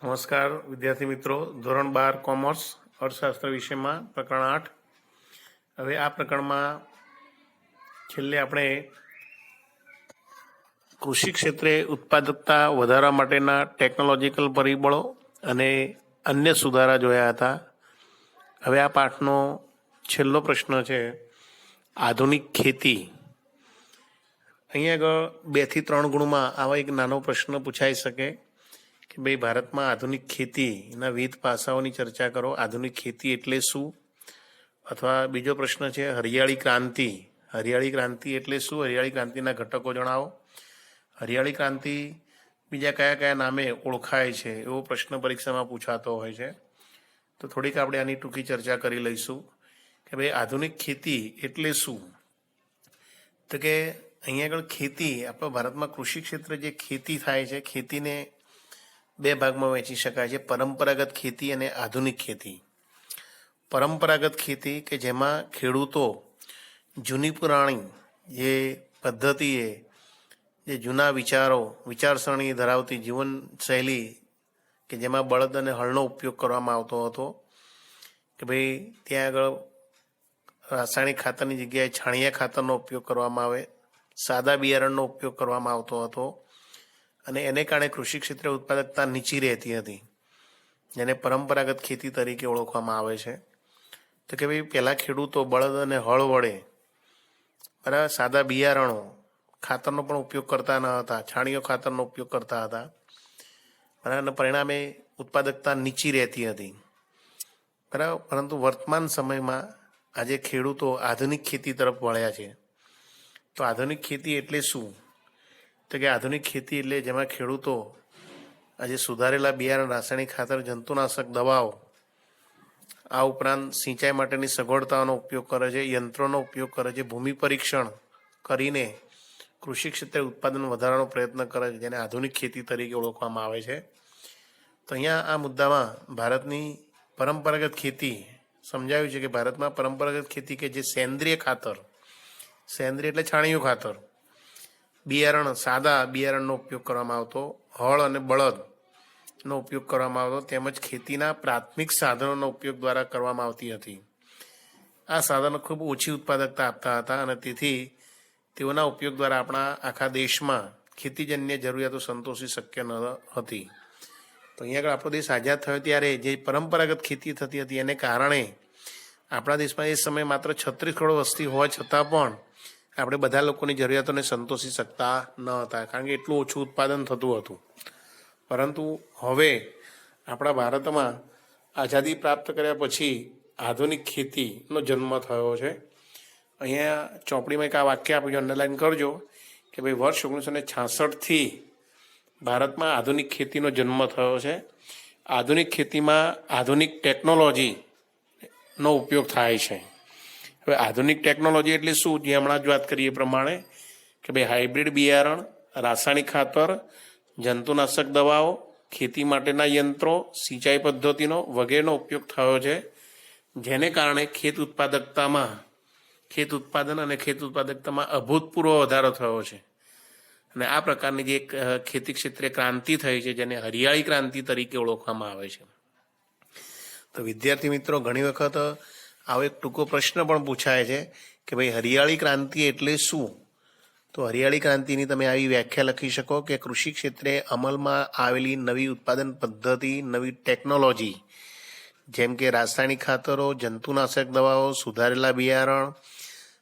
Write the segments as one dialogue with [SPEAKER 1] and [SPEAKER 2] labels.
[SPEAKER 1] નમસ્કાર વિદ્યાર્થી મિત્રો, ધોરણ 12 કોમર્સ અર્થશાસ્ત્ર વિષયમાં પ્રકરણ 8. હવે આ પ્રકરણમાં છેલ્લે આપણે કૃષિ ક્ષેત્રે ઉત્પાદકતા વધારવા માટેના ટેકનોલોજીકલ પરિબળો અને અન્ય સુધારા જોયા હતા. હવે આ પાઠનો છેલ્લો પ્રશ્ન છે આધુનિક ખેતી. અહીંયા આગળ 2 થી 3 ગુણમાં આવા એક નાનો પ્રશ્ન પૂછાઈ શકે કે ભાઈ ભારતમાં આધુનિક ખેતીના વિવિધ પાસાઓની ચર્ચા કરો. આધુનિક ખેતી એટલે શું? અથવા બીજો પ્રશ્ન છે હરિયાળી ક્રાંતિ. હરિયાળી ક્રાંતિ એટલે શું? હરિયાળી ક્રાંતિના ઘટકો જણાવો. હરિયાળી ક્રાંતિ બીજા કયા કયા નામે ઓળખાય છે એવો પ્રશ્ન પરીક્ષામાં પૂછાતો હોય છે. તો થોડીક આપણે આની ટૂંકી ચર્ચા કરી લઈશું કે ભાઈ આધુનિક ખેતી એટલે શું. તો કે અહીંયા આગળ ખેતી, આપણા ભારતમાં કૃષિ ક્ષેત્ર જે ખેતી થાય છે, ખેતીને 2 ભાગમાં વહેંચી શકાય છે, પરંપરાગત ખેતી અને આધુનિક ખેતી. પરંપરાગત ખેતી કે જેમાં ખેડૂતો જૂની પુરાણી જે પદ્ધતિએ, જે જૂના વિચારસરણી ધરાવતી જીવનશૈલી કે જેમાં બળદ અને હળનો ઉપયોગ કરવામાં આવતો હતો, કે ભાઈ ત્યાં આગળ રાસાયણિક ખાતરની જગ્યાએ છાણિયા ખાતરનો ઉપયોગ કરવામાં આવે, સાદા બિયારણનો ઉપયોગ કરવામાં આવતો હતો અને એને કારણે કૃષિ ક્ષેત્રે ઉત્પાદકતા નીચી રહેતી હતી, જેને પરંપરાગત ખેતી તરીકે ઓળખવામાં આવે છે. તો કે ભાઈ પહેલાં ખેડૂતો બળદ અને હળ વડે બરાબર સાદા બિયારણો, ખાતરનો પણ ઉપયોગ કરતા ન હતા, છાણિયો ખાતરનો ઉપયોગ કરતા હતા બરાબર, પરિણામે ઉત્પાદકતા નીચી રહેતી હતી બરાબર. પરંતુ વર્તમાન સમયમાં આજે ખેડૂતો આધુનિક ખેતી તરફ વળ્યા છે. તો આધુનિક ખેતી એટલે શું? તો કે આધુનિક ખેતી એટલે જેમાં ખેડૂતો આજે સુધારેલા બિયારણ, રાસાયણિક ખાતર, જંતુનાશક દવાઓ, આ ઉપરાંત સિંચાઈ માટેની સગવડતાઓનો ઉપયોગ કરે છે, યંત્રોનો ઉપયોગ કરે છે, ભૂમિ પરીક્ષણ કરીને કૃષિ ક્ષેત્રે ઉત્પાદન વધારવાનો પ્રયત્ન કરે છે, જેને આધુનિક ખેતી તરીકે ઓળખવામાં આવે છે. તો અહીંયા આ મુદ્દામાં ભારતની પરંપરાગત ખેતી સમજાવ્યું છે કે ભારતમાં પરંપરાગત ખેતી કે જે સેન્દ્રિય ખાતર, સેન્દ્રિય એટલે છાણિયું ખાતર, બિયારણ, સાદા બિયારણનો ઉપયોગ કરવામાં આવતો, હળ અને બળદનો ઉપયોગ કરવામાં આવતો, તેમજ ખેતીના પ્રાથમિક સાધનોનો ઉપયોગ દ્વારા કરવામાં આવતી હતી. આ સાધનો ખૂબ ઓછી ઉત્પાદકતા આપતા હતા અને તેથી તેઓના ઉપયોગ દ્વારા આપણા આખા દેશમાં ખેતીજન્ય જરૂરિયાતો સંતોષી શક્ય ન હતી. તો અહીંયા આગળ આપણો દેશ આઝાદ થયો ત્યારે જે પરંપરાગત ખેતી થતી હતી એને કારણે આપણા દેશમાં એ સમયે માત્ર 36 કરોડ વસ્તી હોવા છતાં પણ આપણે બધા લોકોની જરૂરિયાતોને સંતોષી શકતા ન હતા, કારણ કે એટલું ઓછું ઉત્પાદન થતું હતું. પરંતુ હવે આપણા ભારતમાં આઝાદી પ્રાપ્ત કર્યા પછી આધુનિક ખેતીનો જન્મ થયો છે. અહીંયા ચોપડીમાં એક આ વાક્ય આપ્યું છે, અંડરલાઈન કરજો કે ભાઈ વર્ષ 1966થી ભારતમાં આધુનિક ખેતીનો જન્મ થયો છે. આધુનિક ખેતીમાં આધુનિક ટેકનોલોજીનો ઉપયોગ થાય છે. હવે આધુનિક ટેકનોલોજી એટલે શું? જે હમણાં જ વાત કરીએ એ પ્રમાણે કે ભાઈ હાઇબ્રિડ બિયારણ, રાસાયણિક ખાતર, જંતુનાશક દવાઓ, ખેતી માટેના યંત્રો, સિંચાઈ પદ્ધતિનો વગેરેનો ઉપયોગ થયો છે, જેને કારણે ખેત ઉત્પાદન અને ખેત ઉત્પાદકતામાં અભૂતપૂર્વ વધારો થયો છે. અને આ પ્રકારની જે ખેતી ક્ષેત્રે ક્રાંતિ થઈ છે, જેને હરિયાળી ક્રાંતિ તરીકે ઓળખવામાં આવે છે. તો વિદ્યાર્થી મિત્રો, ઘણી વખત આવો એક ટૂંકો પ્રશ્ન પણ પૂછાય છે કે ભાઈ હરિયાળી ક્રાંતિ એટલે શું? તો હરિયાળી ક્રાંતિની તમે આવી વ્યાખ્યા લખી શકો કે કૃષિ ક્ષેત્રે અમલમાં આવેલી નવી ઉત્પાદન પદ્ધતિ, નવી ટેકનોલોજી, જેમ કે રાસાયણિક ખાતરો, જંતુનાશક દવાઓ, સુધારેલા બિયારણ,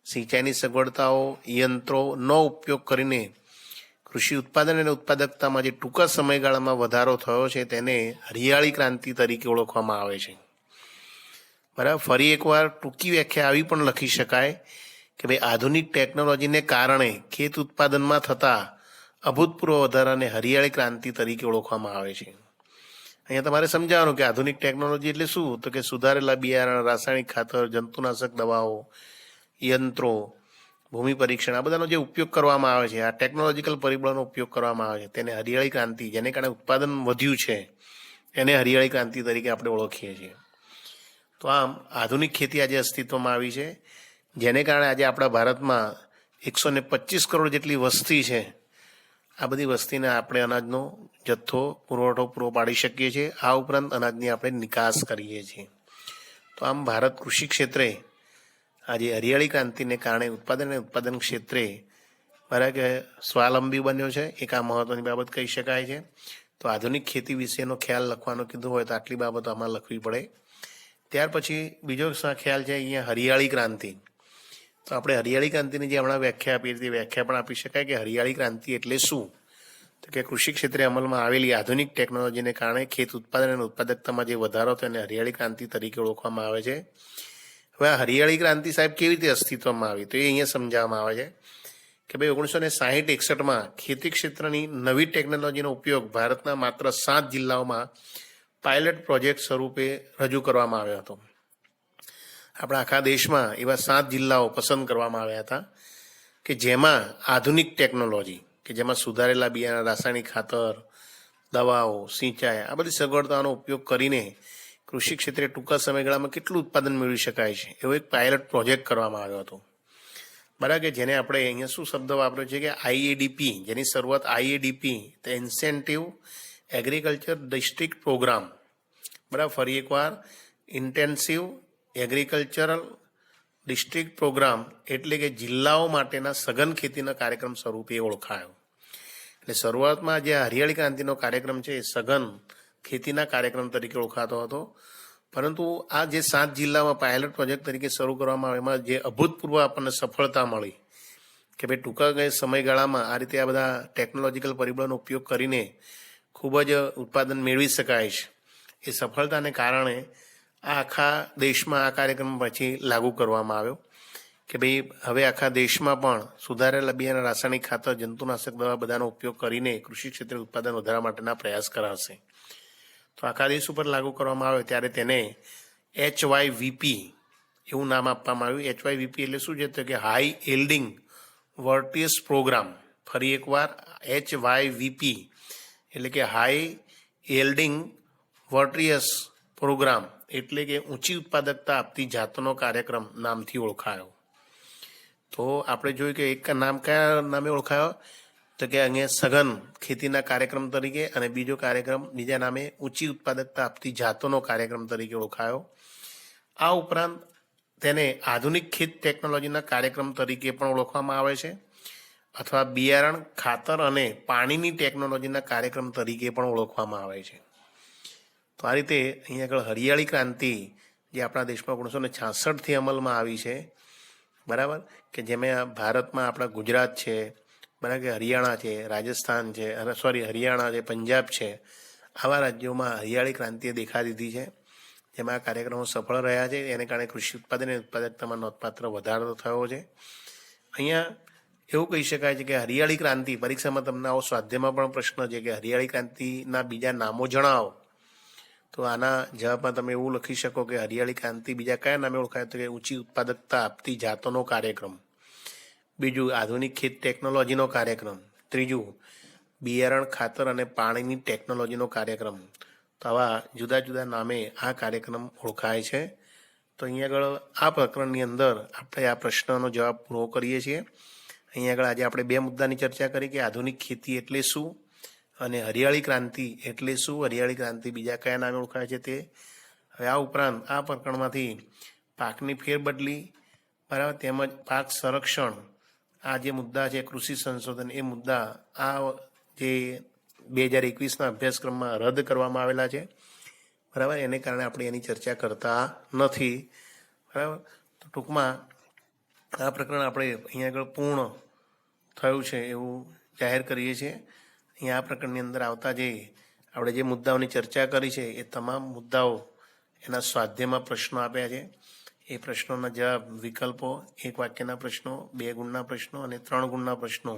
[SPEAKER 1] સિંચાઈની સગવડતાઓ, યંત્રોનો ઉપયોગ કરીને કૃષિ ઉત્પાદન અને ઉત્પાદકતામાં જે ટૂંકા સમયગાળામાં વધારો થયો છે તેને હરિયાળી ક્રાંતિ તરીકે ઓળખવામાં આવે છે. બરાબર. ફરી એકવાર ટૂંકી વ્યાખ્યા આવી પણ લખી શકાય કે ભાઈ આધુનિક ટેકનોલોજીને કારણે ખેત ઉત્પાદનમાં થતા અભૂતપૂર્વ વધારાને હરિયાળી ક્રાંતિ તરીકે ઓળખવામાં આવે છે. અહીંયા તમારે સમજાવવાનું કે આધુનિક ટેકનોલોજી એટલે શું? તો કે સુધારેલા બિયારણ, રાસાયણિક ખાતર, જંતુનાશક દવાઓ, યંત્રો, ભૂમિ પરીક્ષણ, આ બધાનો જે ઉપયોગ કરવામાં આવે છે, આ ટેકનોલોજીકલ પરિબળોનો ઉપયોગ કરવામાં આવે છે, તેને હરિયાળી ક્રાંતિ, જેને કારણે ઉત્પાદન વધ્યું છે, એને હરિયાળી ક્રાંતિ તરીકે આપણે ઓળખીએ છીએ. તો આમ આધુનિક ખેતી આજે અસ્તિત્વમાં આવી છે, જેને કારણે આજે આપણા ભારતમાં 125 કરોડ જેટલી વસ્તી છે. આ બધી વસ્તીને આપણે અનાજનો જથ્થો પુરવઠો પૂરો પાડી શકીએ છીએ. આ ઉપરાંત અનાજની આપણે નિકાસ કરીએ છીએ. તો આમ ભારત કૃષિ ક્ષેત્રે આજે હરિયાળી ક્રાંતિને કારણે ઉત્પાદન ક્ષેત્રે બરાબર કે સ્વાવલંબી બન્યો છે. એક આ મહત્વની બાબત કહી શકાય છે. તો આધુનિક ખેતી વિશેનો ખ્યાલ લખવાનો કીધું હોય તો આટલી બાબતો આમાં લખવી પડે. ત્યાર પછી બીજો ખ્યાલ છે અહીંયા હરિયાળી ક્રાંતિ. તો આપણે હરિયાળી ક્રાંતિની જે હમણાં વ્યાખ્યા આપી હતી વ્યાખ્યા પણ આપી શકાય કે હરિયાળી ક્રાંતિ એટલે શું? તો કે કૃષિ ક્ષેત્રે અમલમાં આવેલી આધુનિક ટેકનોલોજીને કારણે ખેત ઉત્પાદન અને ઉત્પાદકતામાં જે વધારો થયો એને હરિયાળી ક્રાંતિ તરીકે ઓળખવામાં આવે છે. હવે આ હરિયાળી ક્રાંતિ સાહેબ કેવી રીતે અસ્તિત્વમાં આવી તો એ અહીંયા સમજાવવામાં આવે છે કે ભાઈ 1960-61માં ખેતી ક્ષેત્રની નવી ટેકનોલોજીનો ઉપયોગ ભારતના માત્ર 7 જિલ્લાઓમાં પાયલટ પ્રોજેક્ટ સ્વરૂપે રજૂ કરવામાં આવ્યો હતો. આપણા આખા દેશમાં એવા 7 જિલ્લાઓ પસંદ કરવામાં આવ્યા હતા કે જેમાં આધુનિક ટેકનોલોજી કે જેમાં સુધારેલા બિયારણ, રાસાયણિક ખાતર, દવાઓ, સિંચાઈ આ બધી સગવડતાનો ઉપયોગ કરીને કૃષિ ક્ષેત્રે ટૂંકા સમયગાળામાં કેટલું ઉત્પાદન મેળવી શકાય છે એવો એક પાયલટ પ્રોજેક્ટ કરવામાં આવ્યો હતો. બરાબર કે જેને આપણે અહીંયા શું શબ્દ વાપર્યો છે કે આઈએડીપી, જેની શરૂઆત આઈએડીપી તો ઇન્સેન્ટિવ એગ્રીકલ્ચર ડિસ્ટ્રિક્ટ પ્રોગ્રામ. બરાબર, ફરી એકવાર ઇન્ટેન્સિવ એગ્રીકલ્ચરલ ડિસ્ટ્રિક્ટ પ્રોગ્રામ એટલે કે જિલ્લાઓ માટેના સઘન ખેતીના કાર્યક્રમ સ્વરૂપે ઓળખાયો. એટલે શરૂઆતમાં જે હરિયાળી ક્રાંતિનો કાર્યક્રમ છે એ સઘન ખેતીના કાર્યક્રમ તરીકે ઓળખાતો હતો. પરંતુ આ જે 7 જિલ્લામાં પાયલટ પ્રોજેક્ટ તરીકે શરૂ કરવામાં આવે એમાં જે અભૂતપૂર્વ આપણને સફળતા મળી કે ભાઈ ટૂંકા સમયગાળામાં આ રીતે આ બધા ટેકનોલોજીકલ પરિબળોનો ઉપયોગ કરીને ખૂબ જ ઉત્પાદન મેળવી શકાય છે. એ સફળતાને કારણે આ આખા દેશમાં આ કાર્યક્રમ પછી લાગુ કરવામાં આવ્યો કે ભાઈ હવે આખા દેશમાં પણ સુધારેલા બિયારણ, રાસાયણિક ખાતર, જંતુનાશક દવા બધાનો ઉપયોગ કરીને કૃષિ ક્ષેત્રે ઉત્પાદન વધારવા માટેના પ્રયાસ કરાશે. તો આખા દેશ ઉપર લાગુ કરવામાં આવે ત્યારે તેને HYVP એવું નામ આપવામાં આવ્યું. HYVP એટલે શું છે તો કે હાઈ યીલ્ડિંગ વર્ટિયસ પ્રોગ્રામ. ફરી એકવાર HYVP એટલે કે હાઈ યીલ્ડિંગ વર્ટિયસ પ્રોગ્રામ એટલે કે ઊંચી ઉત્પાદકતા આપતી જાતનો કાર્યક્રમ નામથી ઓળખાયો. તો આપણે જોયું કે એક નામ કયા નામે ઓળખાયો તો કે અહીંયા સઘન ખેતીના કાર્યક્રમ તરીકે અને બીજો કાર્યક્રમ બીજા નામે ઊંચી ઉત્પાદકતા આપતી જાતોનો કાર્યક્રમ તરીકે ઓળખાયો. આ ઉપરાંત તેને આધુનિક ખેત ટેકનોલોજીના કાર્યક્રમ તરીકે પણ ઓળખવામાં આવે છે અથવા બિયારણ, ખાતર અને પાણીની ટેકનોલોજીના કાર્યક્રમ તરીકે પણ ઓળખવામાં આવે છે. તો આ રીતે અહીંયા આગળ હરિયાળી ક્રાંતિ જે આપણા દેશમાં 1966થી અમલમાં આવી છે, બરાબર, કે જેમાં ભારતમાં આપણા ગુજરાત છે, બરાબર, કે હરિયાણા છે, રાજસ્થાન છે, હરિયાણા છે, પંજાબ છે, આવા રાજ્યોમાં હરિયાળી ક્રાંતિએ દેખા દીધી છે. જેમાં આ કાર્યક્રમો સફળ રહ્યા છે. એને કારણે કૃષિ ઉત્પાદન અને ઉત્પાદકતામાં નોંધપાત્ર વધારો થયો છે. અહીંયા એવું કહી શકાય છે કે હરિયાળી ક્રાંતિ પરીક્ષામાં તમને આવો સ્વાધ્યાયમાં પણ પ્રશ્ન છે કે હરિયાળી ક્રાંતિના બીજા નામો જણાવો. તો આના જવાબમાં તમે એવું લખી શકો કે હરિયાળી ક્રાંતિ બીજા કયા નામે ઓળખાય તો કે ઊંચી ઉત્પાદકતા આપતી જાતોનો કાર્યક્રમ, બીજું આધુનિક ખેત ટેકનોલોજીનો કાર્યક્રમ, ત્રીજું બિયારણ, ખાતર અને પાણીની ટેકનોલોજીનો કાર્યક્રમ. તો આવા જુદા જુદા નામે આ કાર્યક્રમ ઓળખાય છે. તો અહીંયા આગળ આ પ્રકરણની અંદર આપણે આ પ્રશ્નનો જવાબ પૂરો કરીએ છીએ. અહીંયા આગળ આજે આપણે 2 મુદ્દાની ચર્ચા કરી કે આધુનિક ખેતી એટલે શું અને હરિયાળી ક્રાંતિ એટલે શું, હરિયાળી ક્રાંતિ બીજા કયા નામે ઓળખાય છે તે. હવે આ ઉપરાંત આ પ્રકરણમાંથી પાકની ફેરબદલી, બરાબર, તેમજ પાક સંરક્ષણ આ જે મુદ્દા છે કૃષિ સંશોધન એ મુદ્દા આ જે 2021ના અભ્યાસક્રમમાં રદ કરવામાં આવેલા છે, બરાબર, એને કારણે આપણે એની ચર્ચા કરતા નથી, બરાબર. તો ટૂંકમાં આ પ્રકરણ આપણે અહીંયા આગળ પૂર્ણ થયું છે એવું જાહેર કરીએ છીએ. અહીંયા આ પ્રકરણની અંદર આવતા જે આપણે જે મુદ્દાઓની ચર્ચા કરી છે એ તમામ મુદ્દાઓ એના સ્વાધ્યાયમાં પ્રશ્નો આપ્યા છે. એ પ્રશ્નોના જવાબ વિકલ્પો, 1 વાક્યના પ્રશ્નો, 2 ગુણના પ્રશ્નો અને 3 ગુણના પ્રશ્નો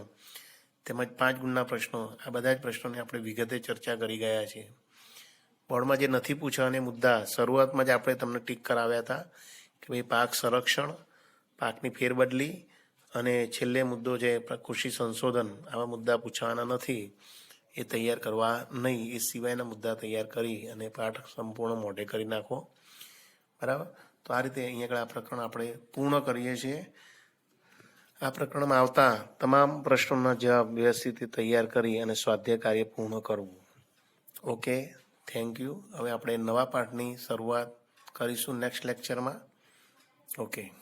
[SPEAKER 1] તેમજ 5 ગુણના પ્રશ્નો, આ બધા જ પ્રશ્નોની આપણે વિગતે ચર્ચા કરી ગયા છીએ. બોર્ડમાં જે નથી પૂછાવાના મુદ્દા શરૂઆતમાં જ આપણે તમને ટીક કરાવ્યા હતા કે ભાઈ પાક સંરક્ષણ, પાકની ફેરબદલી અને છેલ્લે મુદ્દો છે કૃષિ સંશોધન, આવા મુદ્દા પૂછવાના નથી, એ તૈયાર કરવા નહીં. એ સિવાયના મુદ્દા તૈયાર કરી અને પાઠ સંપૂર્ણ મોઢે કરી નાખો, બરાબર. તો આ રીતે અહીંયા આગળ આ પ્રકરણ આપણે પૂર્ણ કરીએ છીએ. આ પ્રકરણમાં આવતા તમામ પ્રશ્નોના જવાબ વ્યવસ્થિત રીતે તૈયાર કરી અને સ્વાધ્યાય કાર્ય પૂર્ણ કરવું. Okay, thank you. હવે આપણે નવા પાઠની શરૂઆત કરીશું નેક્સ્ટ લેક્ચરમાં. ઓકે.